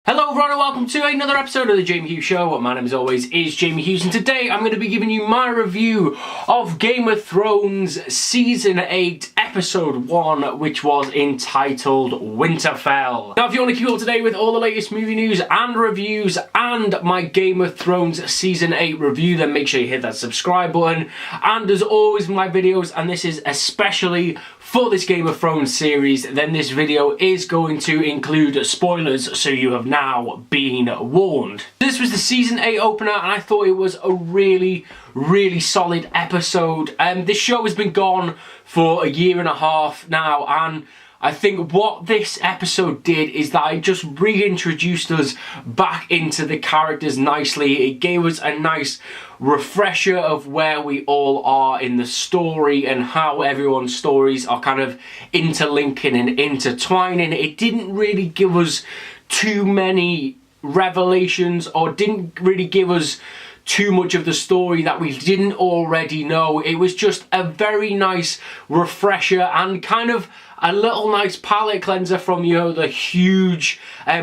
Hello everyone and welcome to another episode of The Jamie Hughes Show. My name as always is Jamie Hughes and today I'm going to be giving you my review of Game of Thrones Season 8 Episode 1, which was entitled Winterfell. Now if you want to keep up to date with all the latest movie news and reviews and my Game of Thrones Season 8 review, then make sure you hit that subscribe button. And as always my videos, and this is especially for this Game of Thrones series, then this video is going to include spoilers, so you have now been warned. This was the Season 8 opener and I thought it was a really solid episode. This show has been gone for a year and a half now, and I think what this episode did is that it just reintroduced us back into the characters nicely. It gave us a nice refresher of where we all are in the story and how everyone's stories are kind of interlinking and intertwining. It didn't really give us too many revelations or didn't really give us too much of the story that we didn't already know. It was just a very nice refresher and kind of a little nice palate cleanser from, you know, the huge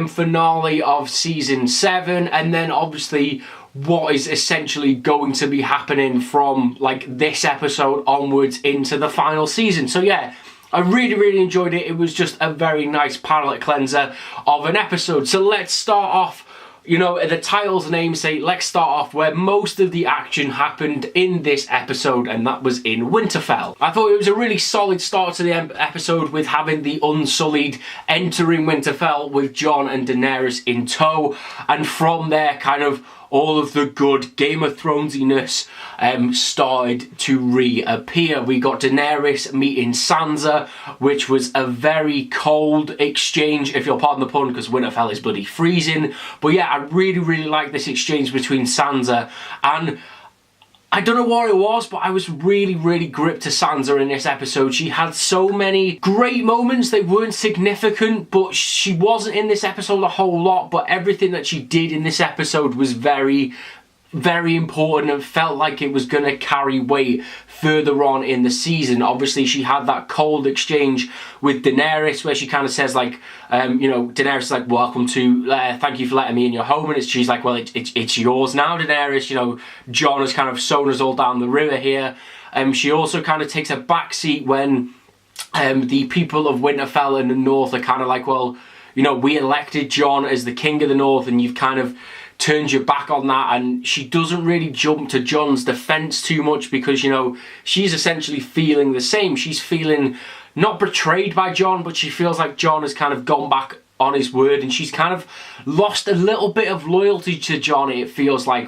finale of Season 7, and then obviously what is essentially going to be happening from like this episode onwards into the final season. So yeah, I really enjoyed it. It was just a very nice palate cleanser of an episode. So let's start off, you know, the title's namesake, let's start off where most of the action happened in this episode, and that was in Winterfell. I thought it was a really solid start to the episode with having the Unsullied entering Winterfell with Jon and Daenerys in tow, and from there kind of all of the good Game of Thronesiness started to reappear. We got Daenerys meeting Sansa, which was a very cold exchange, if you'll pardon the pun, because Winterfell is bloody freezing. But yeah, I really liked this exchange between Sansa, and I don't know what it was, but I was really gripped to Sansa in this episode. She had so many great moments. They weren't significant, but she wasn't in this episode a whole lot, but everything that she did in this episode was very important and felt like it was going to carry weight further on in the season. Obviously, she had that cold exchange with Daenerys where she kind of says like, you know, Daenerys is like, welcome to, thank you for letting me in your home, and she's like, well, it's yours now, Daenerys. You know, Jon has kind of sown us all down the river here. She also kind of takes a backseat when the people of Winterfell in the north are kind of like, well, you know, we elected Jon as the king of the north and you've kind of turned your back on that. And she doesn't really jump to Jon's defense too much because, you know, she's essentially feeling the same. She's feeling not betrayed by Jon, but she feels like Jon has kind of gone back on his word, and she's kind of lost a little bit of loyalty to Jon. It feels like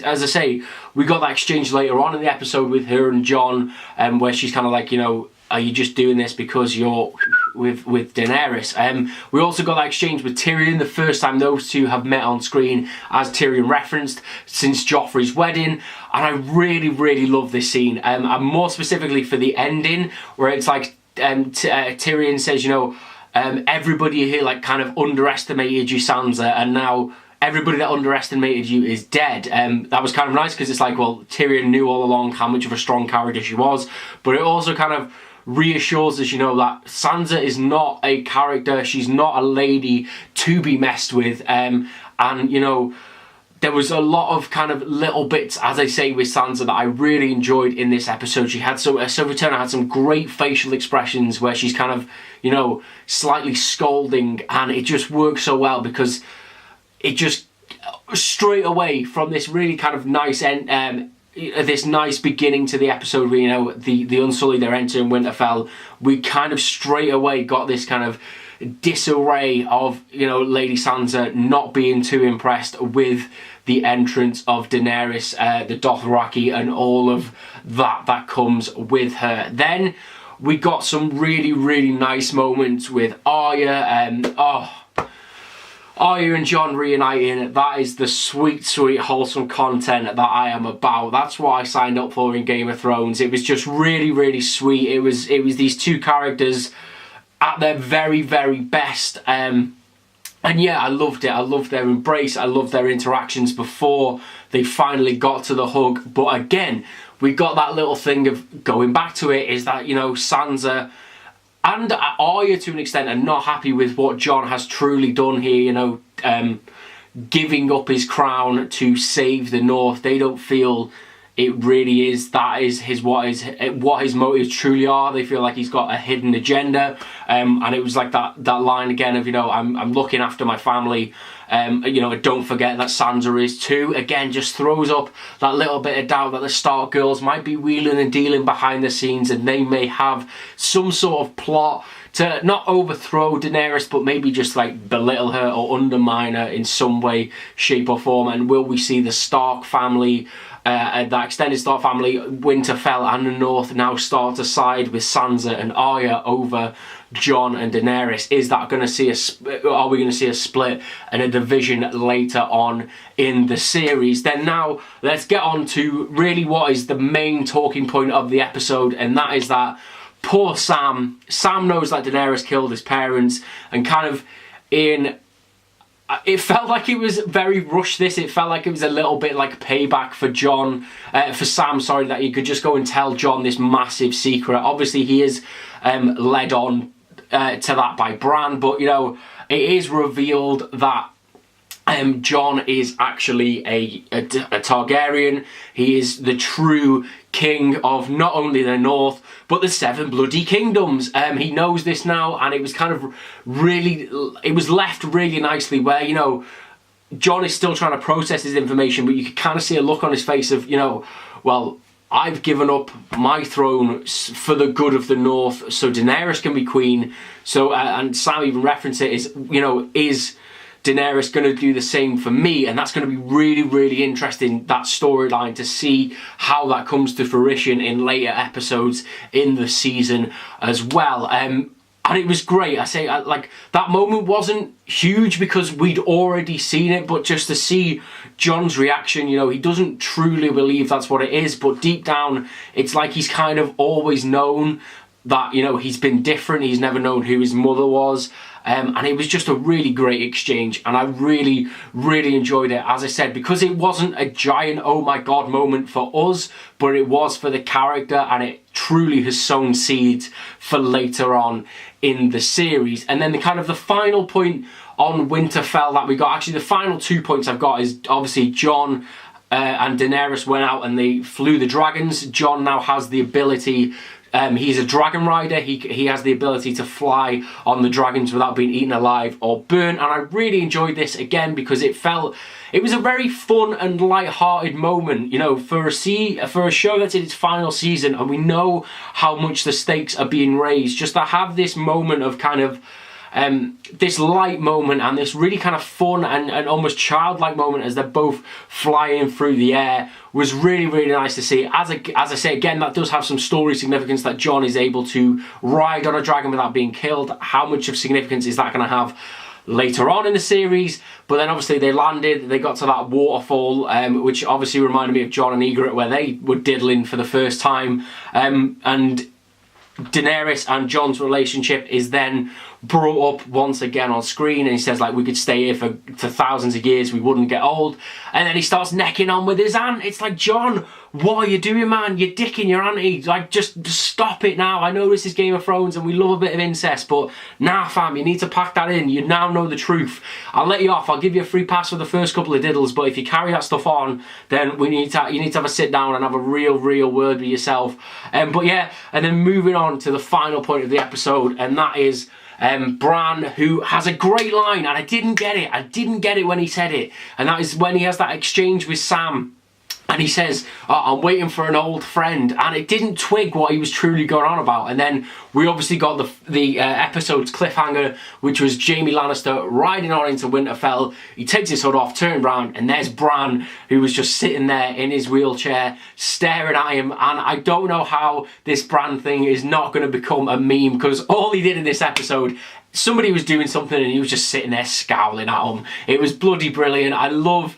as I say, we got that exchange later on in the episode with her and Jon, where she's kind of like, you know, are you just doing this because you're with Daenerys? We also got that exchange with Tyrion, the first time those two have met on screen, as Tyrion referenced, since Joffrey's wedding. And I really love this scene. And more specifically for the ending, where it's like Tyrion says, you know, everybody here like kind of underestimated you, Sansa, and now everybody that underestimated you is dead. That was kind of nice because it's like, well, Tyrion knew all along how much of a strong character she was, but it also kind of reassures us, you know, that Sansa is not a character, she's not a lady to be messed with. And, you know, there was a lot of kind of little bits, as I say, with Sansa that I really enjoyed in this episode. She had Sylvia Turner had some great facial expressions where she's kind of, you know, slightly scolding, and it just works so well because it just straight away from this really kind of nice end, this nice beginning to the episode where, you know, the Unsullied are entering Winterfell, we kind of straight away got this kind of disarray of, you know, Lady Sansa not being too impressed with the entrance of Daenerys, the Dothraki, and all of that comes with her. Then we got some really nice moments with Arya, Arya and Jon reuniting. That is the sweet wholesome content that I am about. That's what I signed up for in Game of Thrones. It was just really sweet. It was these two characters at their very best, and yeah, I loved it. I loved their embrace, I loved their interactions before they finally got to the hug. But again, we got that little thing of going back to it, is that, you know, Sansa, and Arya to an extent are not happy with what Jon has truly done here, you know, giving up his crown to save the North. They don't feel it really is, that is what his motives truly are. They feel like he's got a hidden agenda, and it was like that line again of, you know, I'm looking after my family, you know, don't forget that Sansa is too. Again, just throws up that little bit of doubt that the Stark girls might be wheeling and dealing behind the scenes, and they may have some sort of plot to not overthrow Daenerys, but maybe just like belittle her or undermine her in some way, shape or form. And will we see the Stark family, that extended Stark family, Winterfell and the North, now start to side with Sansa and Arya over Jon and Daenerys? Is that going to see are we going to see a split and a division later on in the series? Then now let's get on to really what is the main talking point of the episode, and that is that poor Sam knows that Daenerys killed his parents, and kind of it felt like it was very rushed. It felt like it was a little bit like payback for Sam, sorry, that he could just go and tell Jon this massive secret. Obviously he is led on to that by Bran, but you know, it is revealed that Jon is actually a Targaryen. He is the true king of not only the North, but the 7 bloody kingdoms. He knows this now, and it was kind of it was left really nicely where, you know, Jon is still trying to process his information, but you could kind of see a look on his face of, you know, well, I've given up my throne for the good of the North so Daenerys can be queen. So, and Sam even referenced it, is, you know, is Daenerys going to do the same for me? And that's going to be really, really interesting, that storyline, to see how that comes to fruition in later episodes in the season as well. And it was great. I say, like, that moment wasn't huge because we'd already seen it, but just to see Jon's reaction, you know, he doesn't truly believe that's what it is, but deep down, it's like he's kind of always known that, you know, he's been different. He's never known who his mother was. And it was just a really great exchange, and I really, really enjoyed it, as I said, because it wasn't a giant oh my god moment for us, but it was for the character, and it truly has sown seeds for later on in the series. And then the kind of the final point on Winterfell that we got, actually the final 2 points I've got, is obviously Jon and Daenerys went out and they flew the dragons. Jon now has the ability, he's a dragon rider, he has the ability to fly on the dragons without being eaten alive or burnt. And I really enjoyed this again because it was a very fun and light-hearted moment, you know, for a show that's in its final season, and we know how much the stakes are being raised. Just to have this moment of kind of this light moment and this really kind of fun and almost childlike moment as they're both flying through the air was really, really nice to see. As I say again, that does have some story significance, that Jon is able to ride on a dragon without being killed. How much of significance is that going to have later on in the series? But then obviously they landed, they got to that waterfall, which obviously reminded me of Jon and Ygritte, where they were diddling for the first time, and Daenerys and Jon's relationship is then brought up once again on screen, and he says, like, we could stay here for thousands of years, we wouldn't get old. And then he starts necking on with his aunt. It's like, Jon, what are you doing, man? You're dicking your auntie. Like, just stop it now. I know this is Game of Thrones and we love a bit of incest, but nah, fam, you need to pack that in. You now know the truth. I'll let you off. I'll give you a free pass for the first couple of diddles, but if you carry that stuff on, then you need to have a sit down and have a real word with yourself. But yeah, and then moving on to the final point of the episode, and that is Bran, who has a great line, and I didn't get it when he said it, and that is when he has that exchange with Sam. And he says, I'm waiting for an old friend. And it didn't twig what he was truly going on about. And then we obviously got the episode's cliffhanger, which was Jaime Lannister riding on into Winterfell. He takes his hood off, turned around, and there's Bran, who was just sitting there in his wheelchair, staring at him. And I don't know how this Bran thing is not going to become a meme, because all he did in this episode, somebody was doing something and he was just sitting there scowling at him. It was bloody brilliant. I love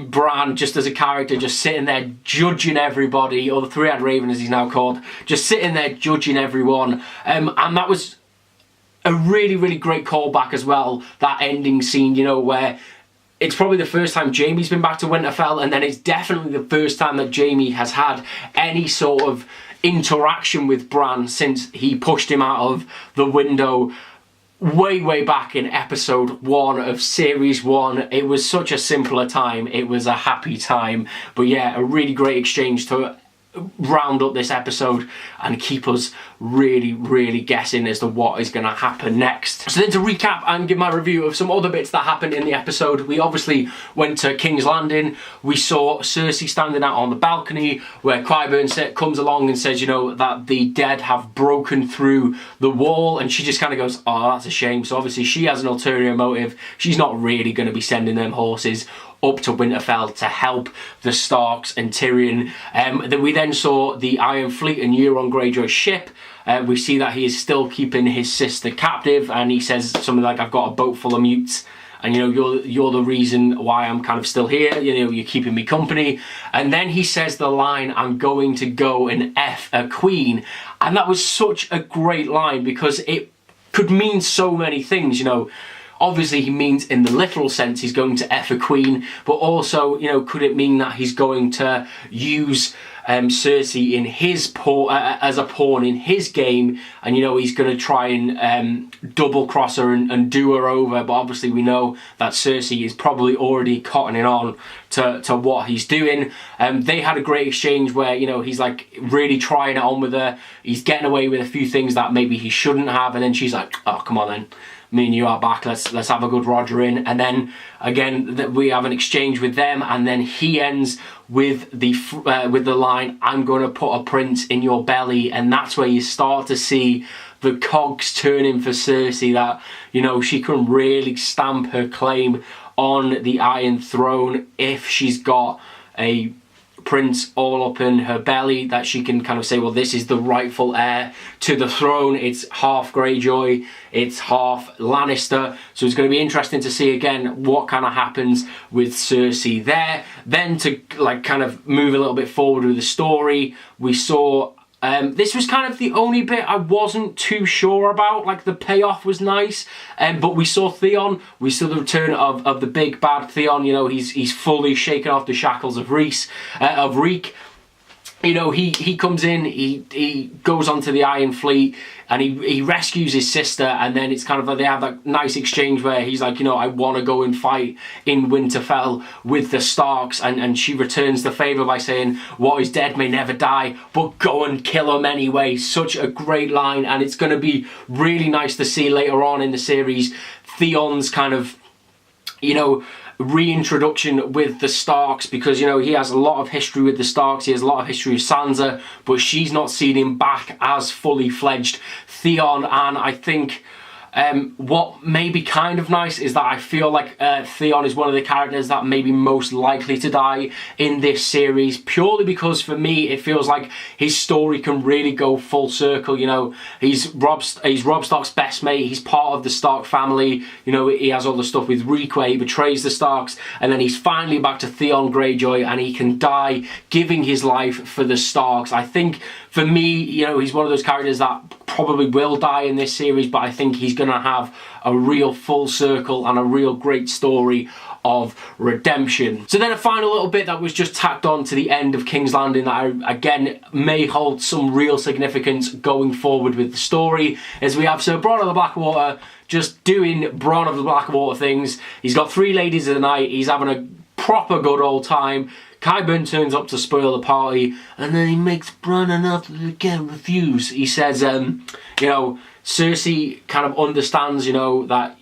Bran just as a character, just sitting there judging everybody, or the three-eyed raven as he's now called, just sitting there judging everyone. And that was a really great callback as well, that ending scene, you know, where it's probably the first time Jaime's been back to Winterfell, and then it's definitely the first time that Jaime has had any sort of interaction with Bran since he pushed him out of the window way back in episode 1 of series 1. It was such a simpler time. It was a happy time. But yeah, a really great exchange to round up this episode and keep us really guessing as to what is going to happen next. So then, to recap and give my review of some other bits that happened in the episode, we obviously went to King's Landing. We saw Cersei standing out on the balcony where Qyburn comes along and says, you know, that the dead have broken through the wall, and she just kind of goes, oh, that's a shame. So obviously she has an ulterior motive. She's not really going to be sending them horses up to Winterfell to help the Starks and Tyrion. Then we then saw the Iron Fleet and Euron Greyjoy's ship. We see that he is still keeping his sister captive, and he says something like, I've got a boat full of mutes, and you know, you're the reason why I'm kind of still here, you know, you're keeping me company. And then he says the line, I'm going to go and F a queen. And that was such a great line because it could mean so many things, you know. Obviously he means in the literal sense he's going to F a queen, but also, you know, could it mean that he's going to use Cersei in his as a pawn in his game, and you know, he's going to try and double cross her and do her over. But obviously we know that Cersei is probably already cottoning on to what he's doing. They had a great exchange where, you know, he's like really trying it on with her. He's getting away with a few things that maybe he shouldn't have, and then she's like, oh, come on then, me and you are back, let's have a good Roger in. And then again we have an exchange with them, and then he ends with the line, I'm going to put a prince in your belly. And that's where you start to see the cogs turning for Cersei, that, you know, she can really stamp her claim on the Iron Throne if she's got a prince all up in her belly, that she can kind of say, well, this is the rightful heir to the throne. It's half Greyjoy, it's half Lannister. So it's going to be interesting to see again what kind of happens with Cersei there. Then to like kind of move a little bit forward with the story, we saw this was kind of the only bit I wasn't too sure about. Like, the payoff was nice, but we saw Theon. We saw the return of the big bad Theon. You know, he's fully shaken off the shackles of Reek. You know, he comes in, he goes onto the Iron Fleet, and he rescues his sister, and then it's kind of like they have that nice exchange where he's like, you know, I want to go and fight in Winterfell with the Starks, and she returns the favour by saying, what is dead may never die, but go and kill them anyway. Such a great line, and it's going to be really nice to see later on in the series Theon's kind of, you know, reintroduction with the Starks, because, you know, he has a lot of history with the Starks, he has a lot of history with Sansa, but she's not seen him back as fully fledged Theon. And I think what may be kind of nice is that I feel like Theon is one of the characters that may be most likely to die in this series, purely because for me it feels like his story can really go full circle. You know, he's Robb Stark's best mate, he's part of the Stark family, you know, he has all the stuff with Reek where he betrays the Starks, and then he's finally back to Theon Greyjoy, and he can die giving his life for the Starks. I think for me, you know, he's one of those characters that probably will die in this series, but I think he's going to have a real full circle and a real great story of redemption. So then a final little bit that was just tacked on to the end of King's Landing that again may hold some real significance going forward with the story, is we have Sir Bronn of the Blackwater just doing Bronn of the Blackwater things. He's got 3 ladies of the night, he's having a proper good old time. Qyburn turns up to spoil the party, and then he makes Bronn an offer that he can't refuse. He says, you know, Cersei kind of understands, you know, that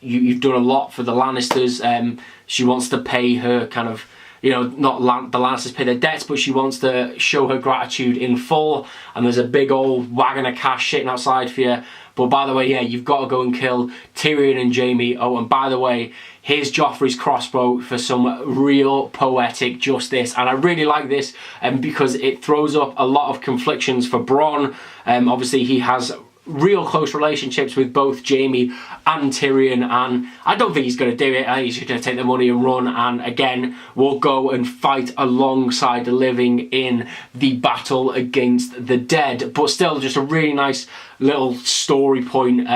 you've done a lot for the Lannisters. She wants to pay her kind of, you know, not the Lannisters pay their debts, but she wants to show her gratitude in full. And there's a big old wagon of cash sitting outside for you. But by the way, yeah, you've got to go and kill Tyrion and Jaime. Oh, and by the way, here's Joffrey's crossbow for some real poetic justice. And I really like this because it throws up a lot of conflictions for Bronn. Obviously, he has real close relationships with both Jaime and Tyrion, and I don't think he's going to do it. I think he's just going to take the money and run, and again will go and fight alongside the living in the battle against the dead. But still, just a really nice little story point,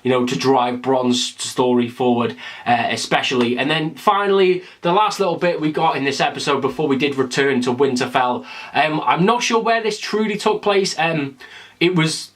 you know, to drive Bronn's story forward, especially. And then finally, the last little bit we got in this episode before we did return to Winterfell. I'm not sure where this truly took place. It was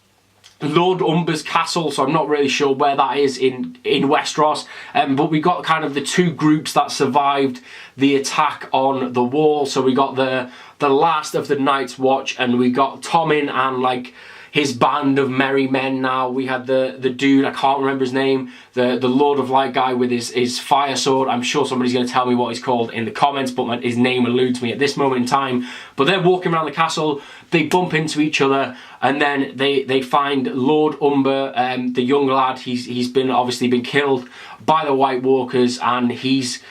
Lord Umber's castle, so I'm not really sure where that is in Westeros, but we got kind of the two groups that survived the attack on the wall. So we got the last of the Night's Watch, and we got Tommen and like his band of merry men. Now we had the dude, I can't remember his name, the Lord of Light guy with his fire sword. I'm sure somebody's going to tell me what he's called in the comments, but his name eludes me at this moment in time. But they're walking around the castle, they bump into each other, and then they find Lord Umber, the young lad. He's been obviously been killed by the White Walkers, and he's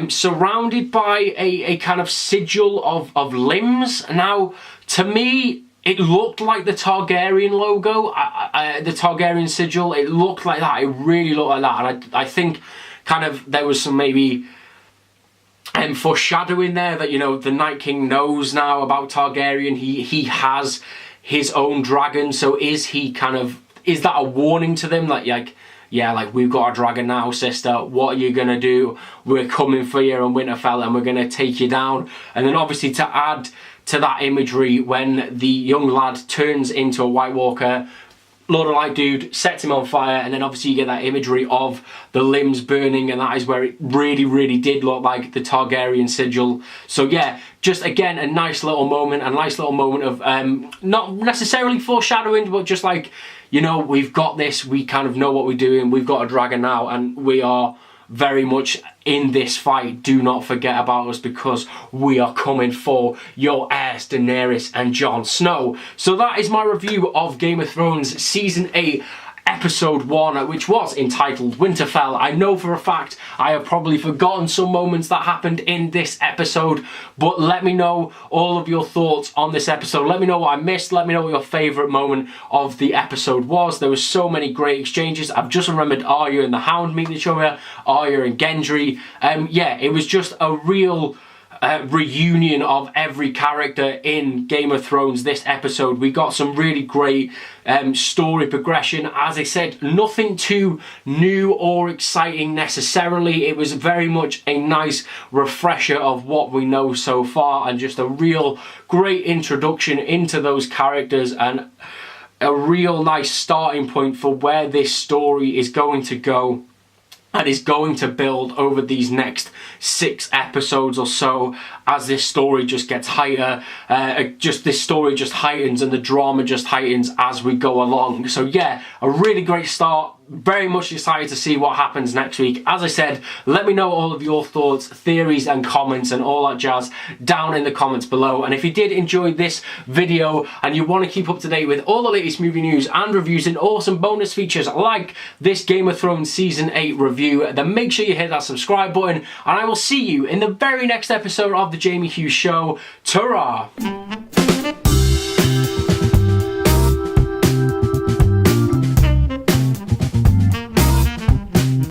surrounded by a kind of sigil of limbs. Now, to me, it looked like the Targaryen logo, the Targaryen sigil. It looked like that. It really looked like that. And I think kind of there was some maybe foreshadowing there that, you know, the Night King knows now about Targaryen. He has his own dragon. So is that a warning to them? Like, yeah, like, we've got a dragon now, sister. What are you going to do? We're coming for you in Winterfell and we're going to take you down. And then obviously to add to that imagery, when the young lad turns into a White Walker, Lord of Light dude sets him on fire, and then obviously you get that imagery of the limbs burning, and that is where it really, really did look like the Targaryen sigil. So yeah, just again a nice little moment, of not necessarily foreshadowing, but just like, you know, we've got this, we kind of know what we're doing, we've got a dragon now, and we are very much in this fight. Do not forget about us, because we are coming for your heirs, Daenerys and Jon Snow. So that is my review of Game of Thrones Season 8 Episode 1, which was entitled Winterfell. I know for a fact I have probably forgotten some moments that happened in this episode, but let me know all of your thoughts on this episode. Let me know what I missed. Let me know what your favourite moment of the episode was. There were so many great exchanges. I've just remembered Arya and the Hound meeting each other, Arya and Gendry. Yeah, it was just a real reunion of every character in Game of Thrones this episode. We got some really great story progression. As I said, nothing too new or exciting necessarily. It was very much a nice refresher of what we know so far, and just a real great introduction into those characters, and a real nice starting point for where this story is going to go and is going to build over these next 6 episodes or so, as this story just gets higher. This story just heightens, and the drama just heightens as we go along. So yeah, a really great start. Very much excited to see what happens next week. As I said, let me know all of your thoughts, theories and comments and all that jazz down in the comments below. And if you did enjoy this video and you want to keep up to date with all the latest movie news and reviews and awesome bonus features like this Game of Thrones Season 8 review, then make sure you hit that subscribe button, and I will see you in the very next episode of The Jamie Hughes Show. Ta-ra!